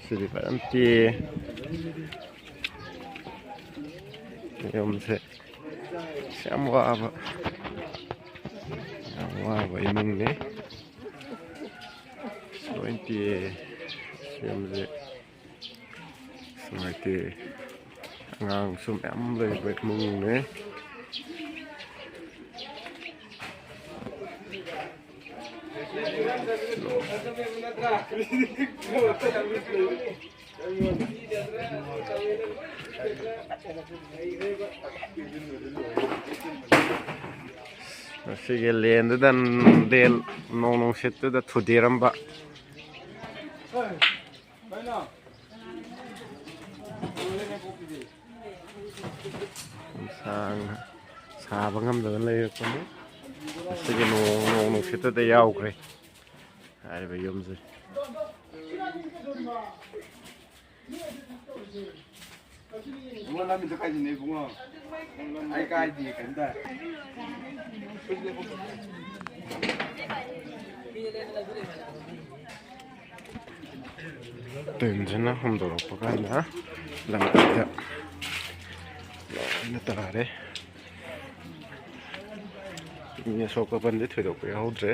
ꯁꯤꯗꯤ ꯐꯖꯅ ꯇꯦ ꯌꯨꯝꯁꯦ ꯌꯥꯝꯋꯥꯕ ꯏꯃꯨꯡꯅꯤ ꯂꯣꯏ ꯇꯦꯛꯑꯦ ꯌꯨꯝꯁꯦ ꯅꯨꯡꯉꯥꯏꯇꯦ ꯑꯉꯥꯡꯁꯨ ꯃꯌꯥꯝ ꯂꯩꯕ ꯏꯃꯨꯡꯅꯤ ꯃꯁꯤꯒꯤ ꯂꯦꯟꯗꯨꯗ ꯅꯣꯡ ꯅꯨꯡꯁꯤꯠꯇꯨꯗ ꯊꯨꯗꯦꯛꯔꯝꯕ ꯁꯥꯕ ꯉꯝꯗꯅ ꯂꯩꯔꯛꯄꯅꯤ ꯃꯁꯤꯒꯤ ꯅꯣꯡ ꯅꯨꯡꯁꯤꯠꯇꯨꯗ ꯌꯥꯎꯈ꯭ꯔꯦ ꯍꯥꯏꯔꯤꯕ ꯌꯨꯝꯁꯦ ꯏꯕꯨꯡꯉꯣ ꯂꯝꯕꯤꯗ ꯀꯥꯏꯗꯅꯦ ꯏꯕꯨꯡꯉꯣ ꯑꯩ ꯀꯥꯏꯗꯦ ꯀꯩꯝꯇ ꯇꯤꯟꯁꯤꯅ ꯍꯨꯝꯗꯣꯔꯛꯄ ꯀꯥꯟꯗ ꯂꯝꯕꯤꯗ ꯂꯣꯏꯅ ꯇꯥꯔꯦ ꯃꯤ ꯑꯁꯣꯛ ꯑꯄꯟꯗꯤ ꯊꯣꯏꯗꯣꯛꯄ ꯌꯥꯎꯗ꯭ꯔꯦ